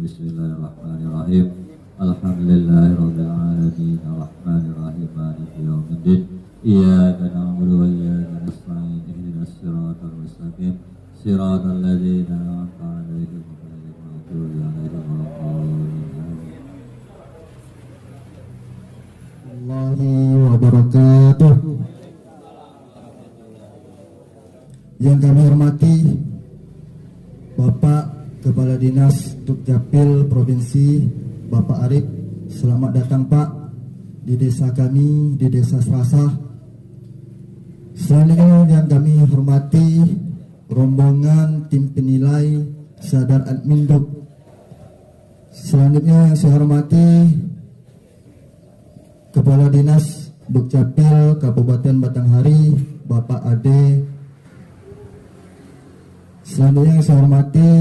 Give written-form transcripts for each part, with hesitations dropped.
Bismillahirrahmanirrahim. Alhamdulillahirabbil alamin arrahmanirrahim maliki yaumiddin. Iyyaka na'budu wa iyyaka nasta'in ihdinas siratal mustaqim siratal ladzina an'amta 'alaihim ghairil maghdubi 'alaihim waladdallin. Warahmatullahi wabarakatuh. Yang kami hormati Bapak Kepala Dinas Dukcapil Provinsi, Bapak Arif, selamat datang Pak di desa kami, di Desa Serasa. Selanjutnya yang kami hormati rombongan tim penilai Sadar Adminduk. Selanjutnya yang saya hormati Kepala Dinas Dukcapil Kabupaten Batanghari, Bapak Ade. Selanjutnya yang saya hormati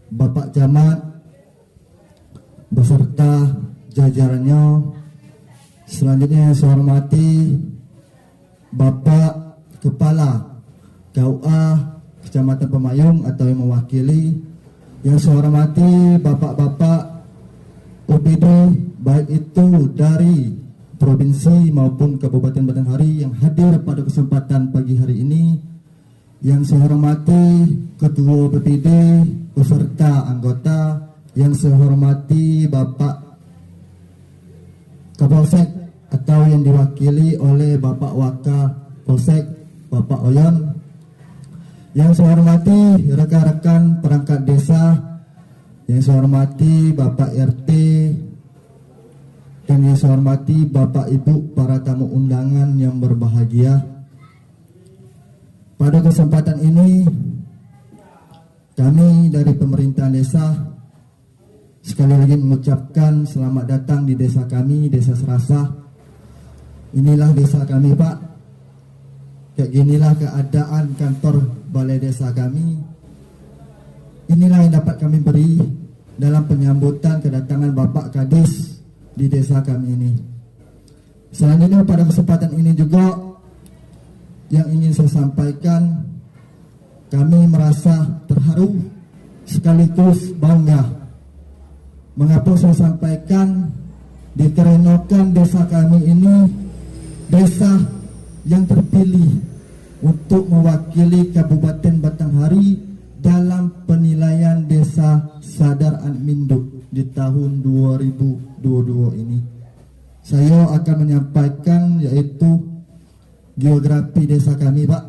Bapak Camat beserta jajarannya. Selanjutnya yang saya hormati Bapak Kepala KUA Kecamatan Pemayung atau yang mewakili. Yang saya hormati Bapak-bapak OPD baik itu dari provinsi maupun Kabupaten Batanghari yang hadir pada kesempatan pagi hari ini. Yang saya hormati Ketua PPD beserta anggota. Yang saya hormati Bapak Kapolsek atau yang diwakili oleh Bapak Waka Polsek, Bapak Oyon. Yang saya hormati rekan-rekan perangkat desa. Yang saya hormati Bapak RT. Dan yang saya hormati Bapak Ibu para tamu undangan yang berbahagia. Pada kesempatan ini kami dari pemerintahan desa sekali lagi mengucapkan selamat datang di desa kami, Desa Serasa. Inilah desa kami Pak. Kayak ginilah keadaan kantor balai desa kami. Inilah yang dapat kami beri dalam penyambutan kedatangan Bapak Kadis di desa kami ini. Selanjutnya pada kesempatan ini juga yang ingin saya sampaikan, kami merasa terharu sekaligus bangga. Mengapa saya sampaikan dikarenakan desa kami ini desa yang terpilih untuk mewakili Kabupaten Batanghari dalam penilaian Desa Sadar Adminduk di tahun 2022 ini. Saya akan menyampaikan yaitu geografi desa kami Pak.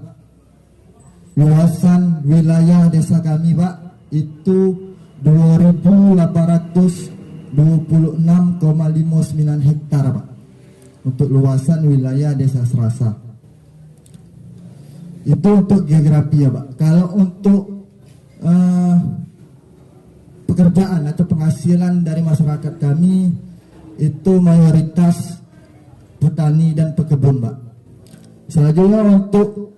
Luasan wilayah desa kami Pak itu 2.826,59 hektar Pak. Untuk luasan wilayah Desa Serasa. Itu untuk geografi ya Pak. Kalau untuk pekerjaan atau penghasilan dari masyarakat kami itu mayoritas petani dan pekebun Pak. Selanjutnya untuk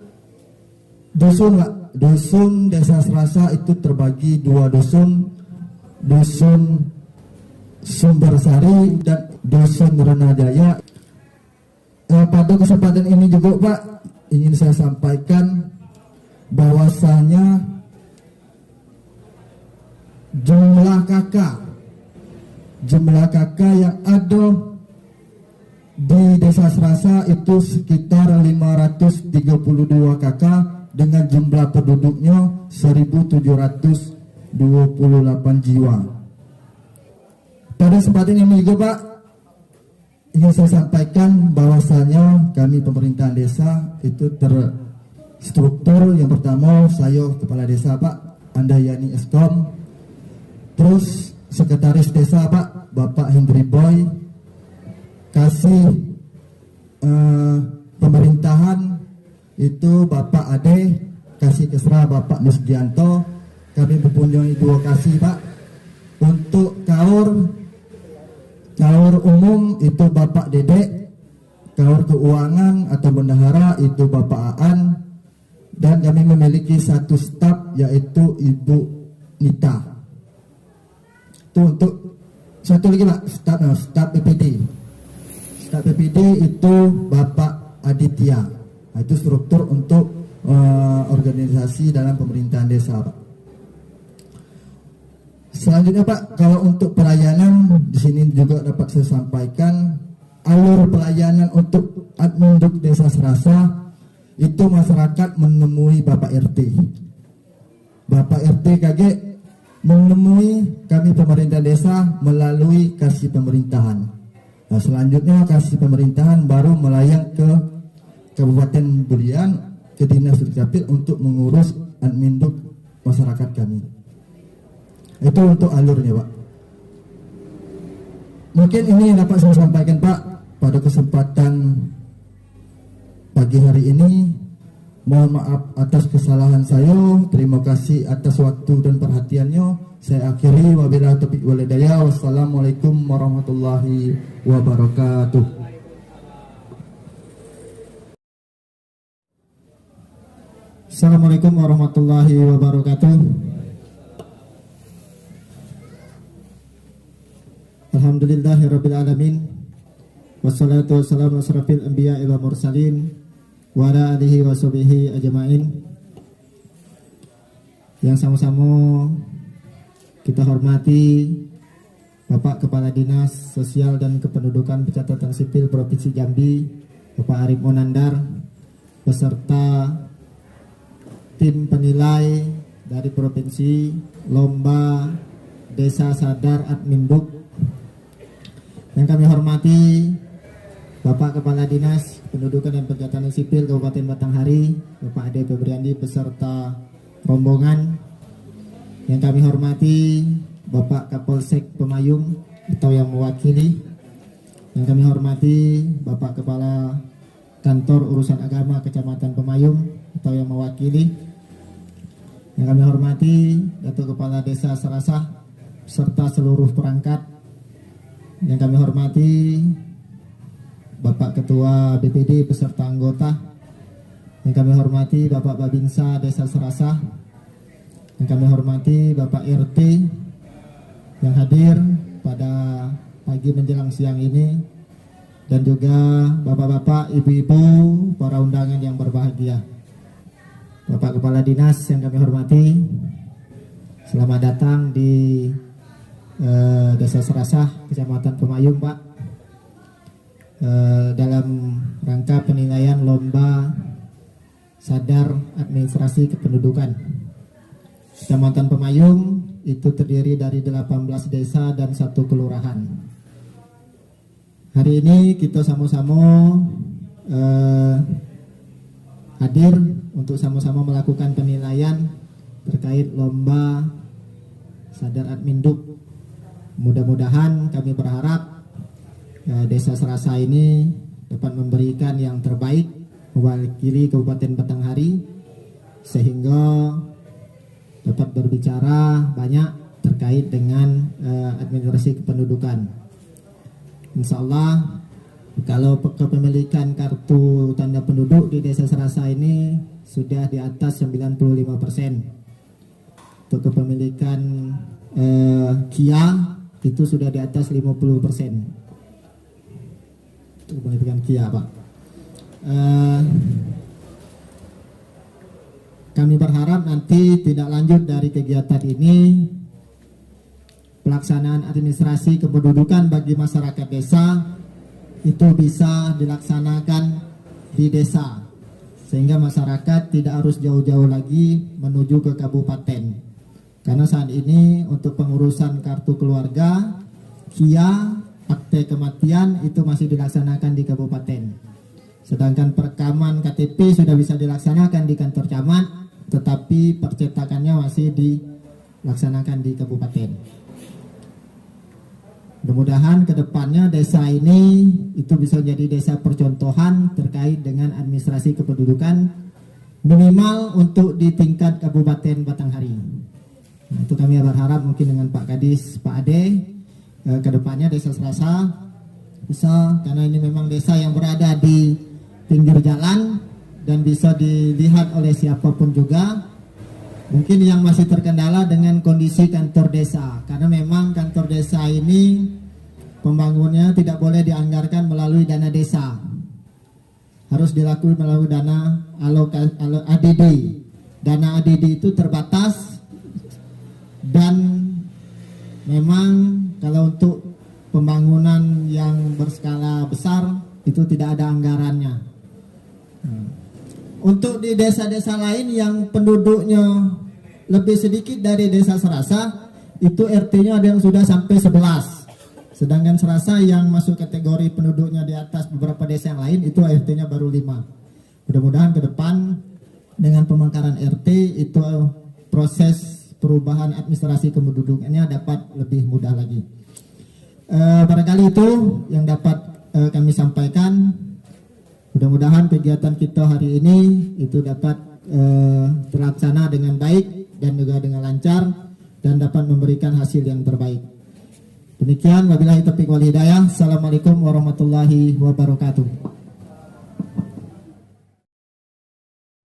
dusun Pak, dusun Desa Serasa itu terbagi dua dusun, dusun Sumbersari dan dusun Renajaya. Pada kesempatan ini juga Pak, ingin saya sampaikan bahwasanya jumlah kakak yang ada di Desa Serasa itu sekitar 532 kakak dengan jumlah penduduknya 1.728 jiwa. Pada kesempatan ini juga Pak, ingin saya sampaikan bahwasanya kami pemerintahan desa itu struktur yang pertama saya kepala desa Pak Andayani Eskom, terus sekretaris desa Pak Bapak Hendri Boy, kasih pemerintahan itu Bapak Ade, kasih kesra Bapak Nusgianto. Kami mempunyai 2 kasih Pak. Untuk kaur umum itu Bapak Dedek, kaur keuangan atau bendahara itu Bapak Aan, dan kami memiliki 1 staf yaitu Ibu Nita. Itu untuk satu lagi Pak, staf PPD. Staf PPD itu Bapak Aditya. Nah, itu struktur untuk organisasi dalam pemerintahan desa Pak. Selanjutnya Pak, kalau untuk pelayanan di sini juga dapat saya sampaikan alur pelayanan untuk Adminduk Desa Serasa itu masyarakat menemui Bapak RT. Bapak RT kaget menemui kami pemerintah desa melalui kasih pemerintahan. Nah, selanjutnya kasih pemerintahan baru melayang ke Kabupaten Burian ke Dinas Dukcapil untuk mengurus Adminduk masyarakat kami. Itu untuk alurnya Pak. Mungkin ini yang dapat saya sampaikan Pak pada kesempatan pagi hari ini. Mohon maaf atas kesalahan saya. Terima kasih atas waktu dan perhatiannya. Saya akhiri wabillahi taufiq wal hidayah. Wassalamualaikum warahmatullahi wabarakatuh. Assalamualaikum warahmatullahi wabarakatuh. Alhamdulillahirabbil alamin. Wassalatu wassalamu asrafil anbiya'i wal mursalin wa ala alihi wa sahbihi ajmain. Yang sama-sama kita hormati Bapak Kepala Dinas Sosial dan Kependudukan Pencatatan Sipil Provinsi Jambi, Bapak Arif Monandar, beserta tim penilai dari provinsi lomba Desa Sadar Adminduk. Yang kami hormati Bapak Kepala Dinas Pendudukan dan Pencatatan Sipil Kabupaten Batanghari, Bapak Ade Febriandi beserta rombongan. Yang kami hormati Bapak Kapolsek Pemayung atau yang mewakili. Yang kami hormati Bapak Kepala Kantor Urusan Agama Kecamatan Pemayung atau yang mewakili. Yang kami hormati Datuk Kepala Desa Serasa serta seluruh perangkat. Yang kami hormati Bapak Ketua BPD beserta anggota. Yang kami hormati Bapak Babinsa Desa Serasa. Yang kami hormati Bapak RT yang hadir pada pagi menjelang siang ini, dan juga bapak-bapak, ibu-ibu, para undangan yang berbahagia. Bapak Kepala Dinas yang kami hormati, selamat datang di Desa Serasa, Kecamatan Pemayung Pak, dalam rangka penilaian lomba Sadar Administrasi Kependudukan. Kecamatan Pemayung itu terdiri dari 18 desa dan 1 kelurahan. Hari ini kita sama-sama hadir untuk sama-sama melakukan penilaian terkait lomba Sadar Adminduk. Mudah-mudahan kami berharap Desa Serasa ini dapat memberikan yang terbaik mewakili Kabupaten Batanghari, sehingga dapat berbicara banyak terkait dengan administrasi kependudukan. Insya Allah kalau kepemilikan kartu tanda penduduk di Desa Serasa ini sudah di atas 95%. Untuk kepemilikan KIA itu sudah di atas 50%. Untuk kepemilikan KIA Pak. Kami berharap nanti tidak lanjut dari kegiatan ini, pelaksanaan administrasi kependudukan bagi masyarakat desa itu bisa dilaksanakan di desa, sehingga masyarakat tidak harus jauh-jauh lagi menuju ke kabupaten. Karena saat ini untuk pengurusan kartu keluarga, KIA, akte kematian itu masih dilaksanakan di kabupaten. Sedangkan perekaman KTP sudah bisa dilaksanakan di kantor camat, tetapi percetakannya masih dilaksanakan di kabupaten. Mudah-mudahan ke depannya desa ini itu bisa jadi desa percontohan terkait dengan administrasi kependudukan minimal untuk di tingkat Kabupaten Batanghari. Nah, itu kami berharap mungkin dengan Pak Kadis, Pak Ade, ke depannya desa Serasa bisa, karena ini memang desa yang berada di pinggir jalan dan bisa dilihat oleh siapapun juga. Mungkin yang masih terkendala dengan kondisi kantor desa, karena memang kantor desa ini pembangunannya tidak boleh dianggarkan melalui dana desa, harus dilakukan melalui dana ADD. Dana ADD itu terbatas dan memang kalau untuk pembangunan yang berskala besar itu tidak ada anggarannya. Untuk di desa-desa lain yang penduduknya lebih sedikit dari desa Serasa, itu RT-nya ada yang sudah sampai 11. Sedangkan Serasa yang masuk kategori penduduknya di atas beberapa desa yang lain, itu RT-nya baru 5. Mudah-mudahan ke depan dengan pemekaran RT itu proses perubahan administrasi kependudukannya dapat lebih mudah lagi. Barangkali itu yang dapat kami sampaikan. Mudah-mudahan kegiatan kita hari ini itu dapat terlaksana dengan baik dan juga dengan lancar dan dapat memberikan hasil yang terbaik. Demikian, wabillahi taufiq wal hidayah. Assalamualaikum warahmatullahi wabarakatuh.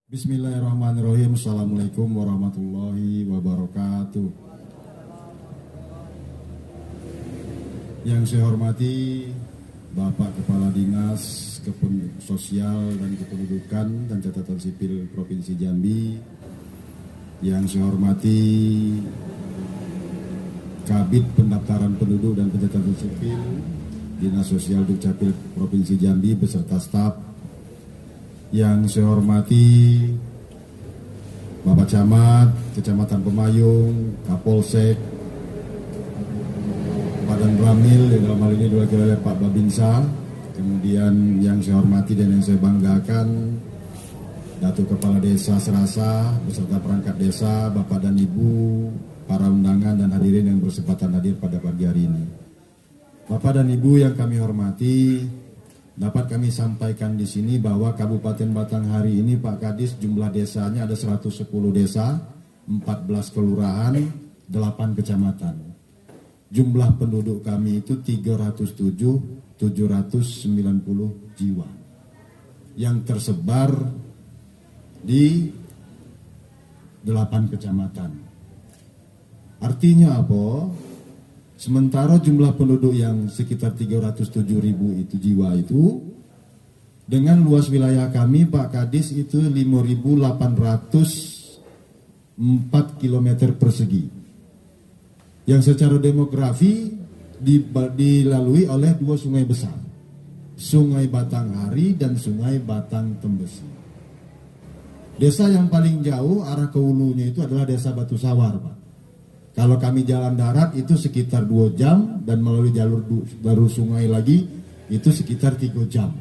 Bismillahirrahmanirrahim. Assalamualaikum warahmatullahi wabarakatuh. Yang saya hormati Bapak Kepala Dinas Sosial dan Kependudukan dan Catatan Sipil Provinsi Jambi, yang saya hormati Kabid Pendaftaran Penduduk dan Pencatatan Sipil Dinas Sosial Dukcapil Provinsi Jambi beserta staf, yang saya hormati Bapak Camat Kecamatan Pemayung, Kapolsek, Badan Ramil, yang dalam hal ini diwakili oleh Pak Babinsa. Kemudian yang saya hormati dan yang saya banggakan Datuk Kepala Desa Serasa beserta perangkat desa, Bapak dan Ibu, para undangan dan hadirin yang berkesempatan hadir pada pagi hari ini. Bapak dan Ibu yang kami hormati, dapat kami sampaikan di sini bahwa Kabupaten Batanghari ini Pak Kadis jumlah desanya ada 110 desa, 14 kelurahan, 8 kecamatan. Jumlah penduduk kami itu 307.790 jiwa yang tersebar di 8 kecamatan. Artinya apa? Sementara jumlah penduduk yang sekitar 307.000 itu jiwa itu, dengan luas wilayah kami Pak Kadis itu 5.804 km persegi. Yang secara demografi dilalui oleh 2 sungai besar, Sungai Batanghari dan Sungai Batang Tembesi. Desa yang paling jauh arah ke hulunya itu adalah Desa Batu Sawar, Pak. Kalau kami jalan darat itu sekitar 2 jam dan melalui jalur sungai lagi itu sekitar 3 jam.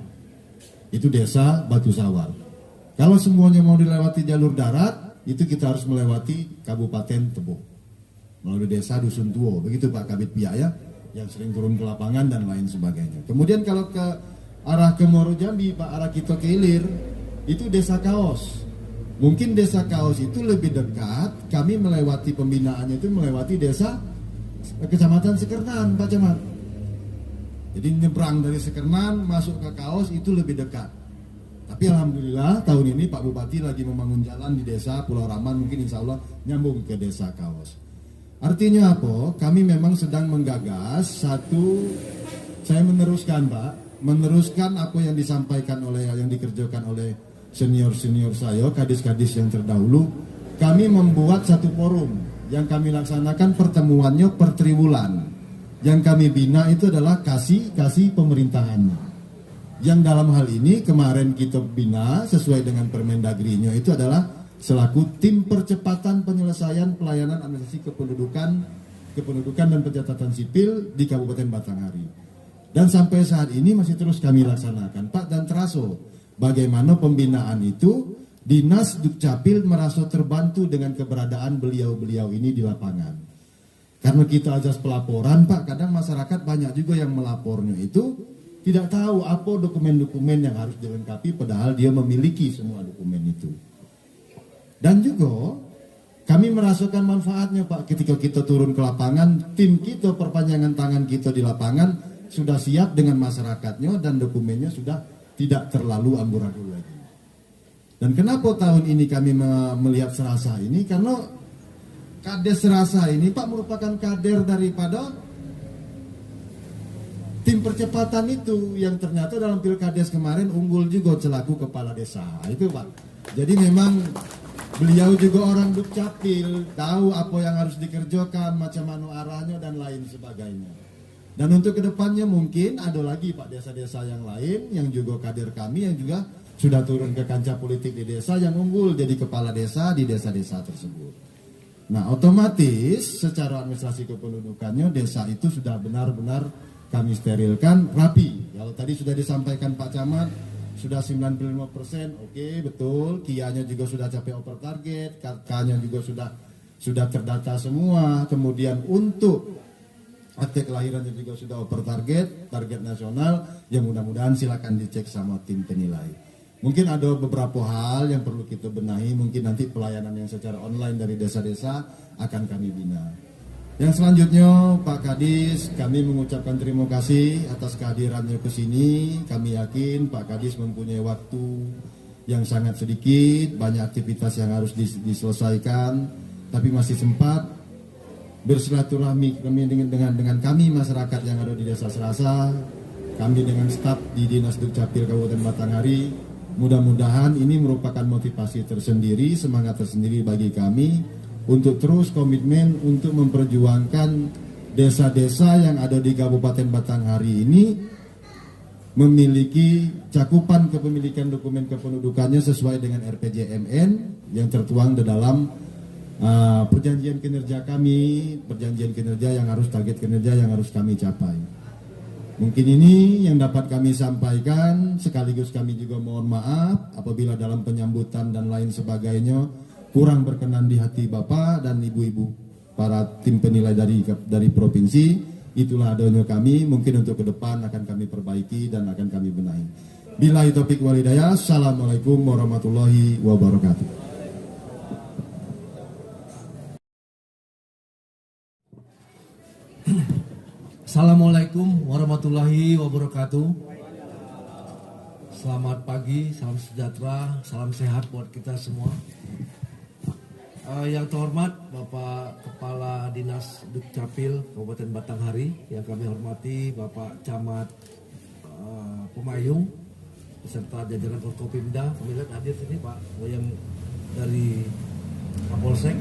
Itu Desa Batu Sawar. Kalau semuanya mau dilewati jalur darat, itu kita harus melewati Kabupaten Tebo melalui Desa Dusun Tuo. Begitu Pak Kabid Pia ya, yang sering turun ke lapangan dan lain sebagainya. Kemudian kalau ke arah ke Muaro Jambi, Pak, arah kita ke Ilir, itu Desa Kaos. Mungkin Desa Kaos itu lebih dekat, kami melewati pembinaannya itu melewati Desa Kecamatan Sekernan, Pak Camat. Jadi nyebrang dari Sekernan masuk ke Kaos itu lebih dekat. Tapi alhamdulillah tahun ini Pak Bupati lagi membangun jalan di Desa Pulau Raman, mungkin insya Allah nyambung ke Desa Kaos. Artinya apa? Kami memang sedang menggagas satu, saya meneruskan Pak, meneruskan apa yang disampaikan oleh, yang dikerjakan oleh senior-senior saya, kadis-kadis yang terdahulu. Kami membuat satu forum yang kami laksanakan pertemuannya per triwulan. Yang kami bina itu adalah kasih pemerintahannya. Yang dalam hal ini kemarin kita bina sesuai dengan Permendagri-nya itu adalah selaku tim percepatan penyelesaian pelayanan administrasi kependudukan dan pencatatan sipil di Kabupaten Batanghari. Dan sampai saat ini masih terus kami laksanakan, Pak, dan teraso bagaimana pembinaan itu Dinas Dukcapil merasa terbantu dengan keberadaan beliau-beliau ini di lapangan. Karena kita ajas pelaporan Pak, kadang masyarakat banyak juga yang melapornya itu tidak tahu apa dokumen-dokumen yang harus dilengkapi padahal dia memiliki semua dokumen itu. Dan juga kami merasakan manfaatnya Pak ketika kita turun ke lapangan, tim kita, perpanjangan tangan kita di lapangan sudah siap dengan masyarakatnya dan dokumennya sudah tidak terlalu amburadul lagi. Dan kenapa tahun ini kami melihat Serasa ini? Karena Kades Serasa ini Pak merupakan kader daripada tim percepatan itu yang ternyata dalam Pilkades kemarin unggul juga selaku kepala desa. Itu Pak. Jadi memang beliau juga orang Dukcapil, tahu apa yang harus dikerjakan, macam mana arahnya dan lain sebagainya. Dan untuk kedepannya mungkin ada lagi Pak desa-desa yang lain yang juga kader kami yang juga sudah turun ke kancah politik di desa yang unggul jadi kepala desa di desa-desa tersebut. Nah otomatis secara administrasi kependudukannya desa itu sudah benar-benar kami sterilkan rapi. Kalau tadi sudah disampaikan Pak Camat sudah 95%, oke, betul. Kianya juga sudah capai over target, KK-nya juga sudah terdata semua. Kemudian untuk akte kelahirannya juga sudah over target nasional. Yang mudah-mudahan silakan dicek sama tim penilai. Mungkin ada beberapa hal yang perlu kita benahi, mungkin nanti pelayanan yang secara online dari desa-desa akan kami bina. Yang selanjutnya Pak Kadis, kami mengucapkan terima kasih atas kehadirannya ke sini. Kami yakin Pak Kadis mempunyai waktu yang sangat sedikit, banyak aktivitas yang harus diselesaikan, tapi masih sempat bersilaturahmi kami dengan kami masyarakat yang ada di Desa Serasa, kami dengan staf di Dinas Dukcapil Kabupaten Batanghari. Mudah-mudahan ini merupakan motivasi tersendiri, semangat tersendiri bagi kami untuk terus komitmen untuk memperjuangkan desa-desa yang ada di Kabupaten Batanghari ini memiliki cakupan kepemilikan dokumen kependudukannya sesuai dengan RPJMN yang tertuang di dalam perjanjian kinerja kami, perjanjian kinerja yang harus target kinerja yang harus kami capai. Mungkin ini yang dapat kami sampaikan, sekaligus kami juga mohon maaf apabila dalam penyambutan dan lain sebagainya kurang berkenan di hati Bapak dan Ibu-ibu para tim penilai dari provinsi. Itulah adanya kami, mungkin untuk ke depan akan kami perbaiki dan akan kami benahi. Billahi taufiq wal hidayah. Assalamualaikum warahmatullahi wabarakatuh. Assalamualaikum warahmatullahi wabarakatuh. Selamat pagi, salam sejahtera, salam sehat buat kita semua. Yang terhormat Bapak Kepala Dinas Dukcapil Kabupaten Batanghari, yang kami hormati Bapak Camat Pemayung beserta jajaran Forkopimda. Kami lihat hadir sini Pak yang dari Kapolsek,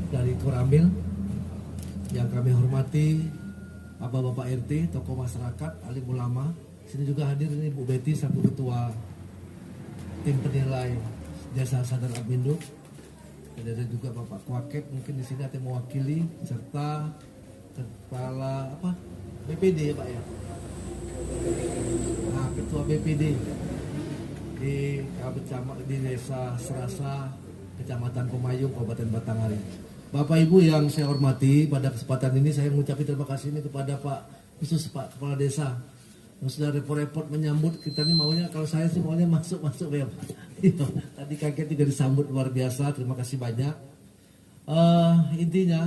dari Koramil. Yang kami hormati Bapak RT, tokoh masyarakat, alim ulama. Sini juga hadir ini Bu Betty, satu ketua tim penilai Desa Sadar Admindo. Dan ada juga Bapak Kwaket, mungkin di sini ada mewakili serta kepala BPD ya Pak ya. Nah, ketua BPD di Desa Serasa, Kecamatan Pemayung, Kabupaten Batanghari. Bapak Ibu yang saya hormati, pada kesempatan ini saya mengucapkan terima kasih ini kepada Pak khusus Pak Kepala Desa yang sudah repot-repot menyambut kita ini. Maunya, kalau saya sih maunya masuk ya Pak. Tadi kaget juga disambut luar biasa, terima kasih banyak. Intinya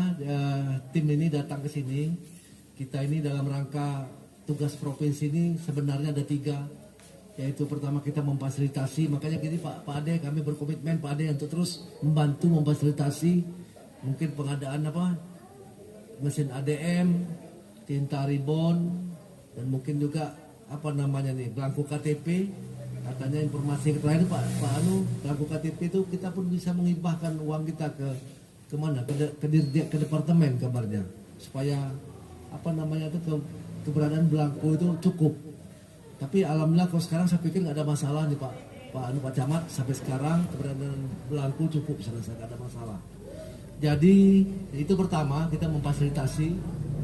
tim ini datang ke sini, kita ini dalam rangka tugas provinsi ini sebenarnya ada 3, yaitu pertama kita memfasilitasi, makanya gini Pak Ade, kami berkomitmen Pak Ade untuk terus membantu memfasilitasi mungkin pengadaan mesin ADM, tinta ribon, dan mungkin juga belangko KTP. Katanya informasi terakhir Pak belangko KTP itu kita pun bisa menghibahkan uang kita ke mana? Ke departemen kabarnya, supaya keberadaan belangko itu cukup. Tapi alhamdulillah kalau sekarang saya pikir nggak ada masalah nih Pak Camat, sampai sekarang keberadaan belangko cukup, saya nggak ada masalah. Jadi itu pertama, kita memfasilitasi.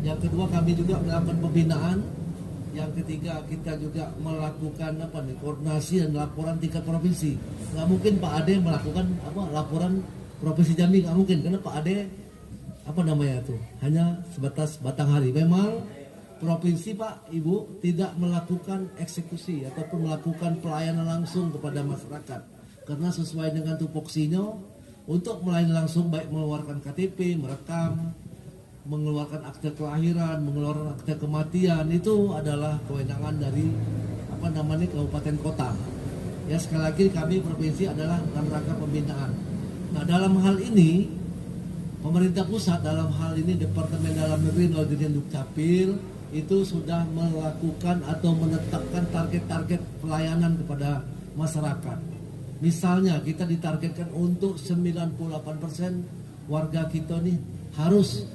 Yang kedua, kami juga melakukan pembinaan Yang ketiga, kita juga melakukan koordinasi dan laporan tingkat provinsi. Nggak mungkin Pak Ade melakukan laporan provinsi Jambi, nggak mungkin, karena Pak Ade hanya sebatas Batanghari. Memang provinsi Pak Ibu tidak melakukan eksekusi ataupun melakukan pelayanan langsung kepada masyarakat, karena sesuai dengan tupoksinya untuk melayani langsung, baik mengeluarkan KTP, merekam, mengeluarkan akte kelahiran, mengeluarkan akte kematian, itu adalah kewenangan dari kabupaten kota. Ya, sekali lagi kami provinsi adalah dalam rangka pembinaan. Nah, dalam hal ini pemerintah pusat, dalam hal ini Departemen Dalam Negeri melalui Dirjen Dukcapil itu sudah melakukan atau menetapkan target-target pelayanan kepada masyarakat. Misalnya kita ditargetkan untuk 98% warga kita nih harus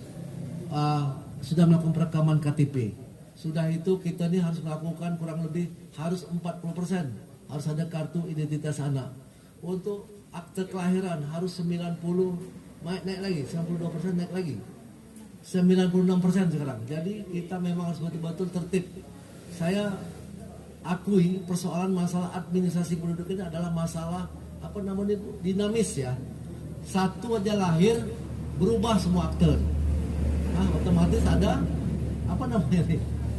sudah melakukan perekaman KTP. Sudah itu kita nih harus melakukan kurang lebih harus 40%, harus ada kartu identitas anak. Untuk akte kelahiran harus 90, naik lagi 92%, naik lagi 96% sekarang. Jadi kita memang harus betul-betul tertib. Saya akui persoalan masalah administrasi penduduk ini adalah masalah dinamis ya. Satu aja lahir berubah semua akte. Otomatis ada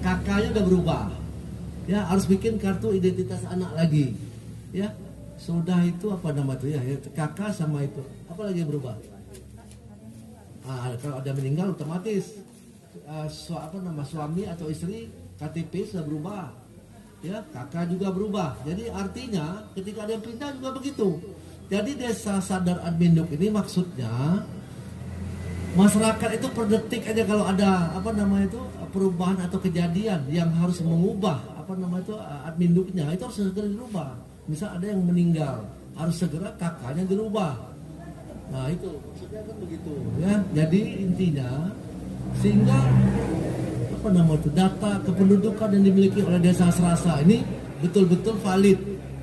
kakaknya udah berubah, ya harus bikin kartu identitas anak lagi, ya sudah itu kakak sama itu apa lagi berubah. Kalau ada meninggal otomatis suami atau istri KTP sudah berubah, ya kakak juga berubah. Jadi artinya ketika ada yang pindah juga begitu. Jadi desa sadar Adminduk ini maksudnya masyarakat itu per detik aja kalau ada perubahan atau kejadian yang harus mengubah adminduknya, itu harus segera dirubah. Misal ada yang meninggal, harus segera kakaknya dirubah. Nah itu maksudnya kan begitu ya. Jadi intinya sehingga data kependudukan yang dimiliki oleh Desa Serasa ini betul-betul valid,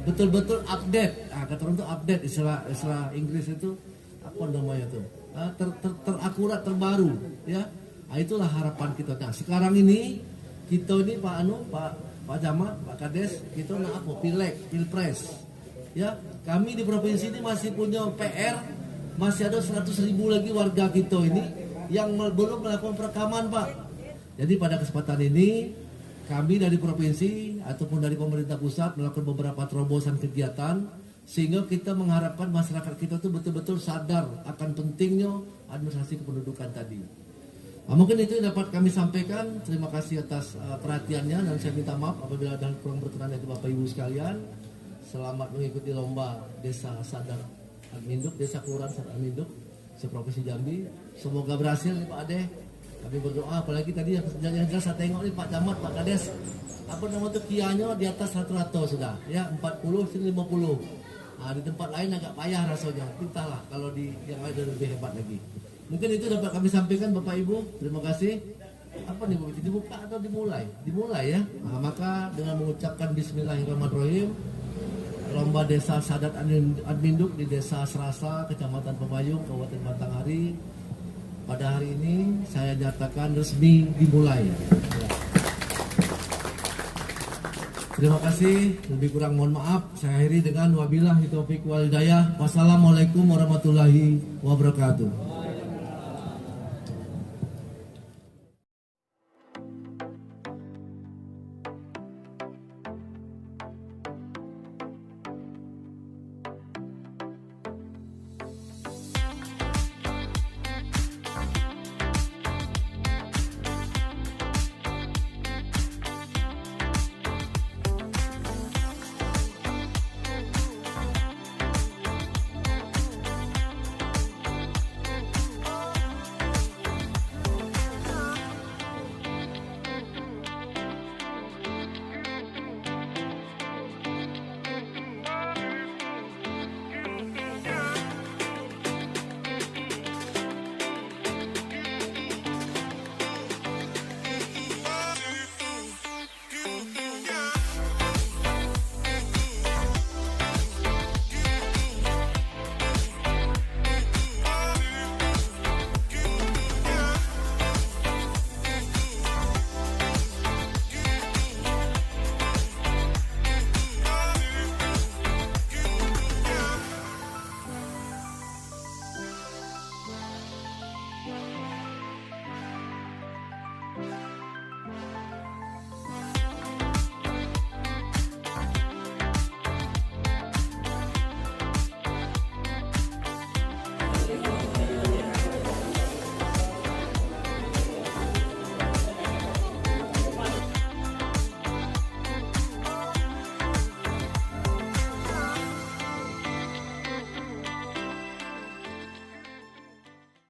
betul-betul update. Kata orang itu update, istilah Inggris itu terakurat, terbaru ya. Itulah harapan kita. Nah, sekarang ini kita ini Pak Camat, Pak Kades, kita Pilpres ya. Kami di provinsi ini masih punya PR, masih ada 100.000 lagi warga kita ini yang belum melakukan perekaman Pak. Jadi pada kesempatan ini kami dari provinsi ataupun dari pemerintah pusat melakukan beberapa terobosan kegiatan, sehingga kita mengharapkan masyarakat kita tuh betul-betul sadar akan pentingnya administrasi kependudukan tadi. Mungkin itu yang dapat kami sampaikan. Terima kasih atas perhatiannya, dan saya minta maaf apabila ada kurang berkenan itu Bapak Ibu sekalian. Selamat mengikuti lomba Desa Sadar Adminduk, Desa Kelurahan Sadar Adminduk seprovinsi Jambi. Semoga berhasil nih Pak Ade. Kami berdoa, apalagi tadi yang jelas saya tengok nih Pak Camat, Pak Kades, kianya di atas rata-rata sudah ya, 40 sini 50. Di tempat lain agak payah rasanya. Entahlah kalau di yang lain lebih hebat lagi. Mungkin itu dapat kami sampaikan Bapak Ibu. Terima kasih. Dibuka atau dimulai? Dimulai ya. Maka dengan mengucapkan Bismillahirrahmanirrahim, lomba Desa Sadar Adminduk di Desa Serasa, Kecamatan Pemayung, Kabupaten Batanghari, pada hari ini saya nyatakan resmi dimulai. Terima kasih, lebih kurang mohon maaf. Saya akhiri dengan wabillahi taufiq wal hidayah. Wassalamualaikum warahmatullahi wabarakatuh.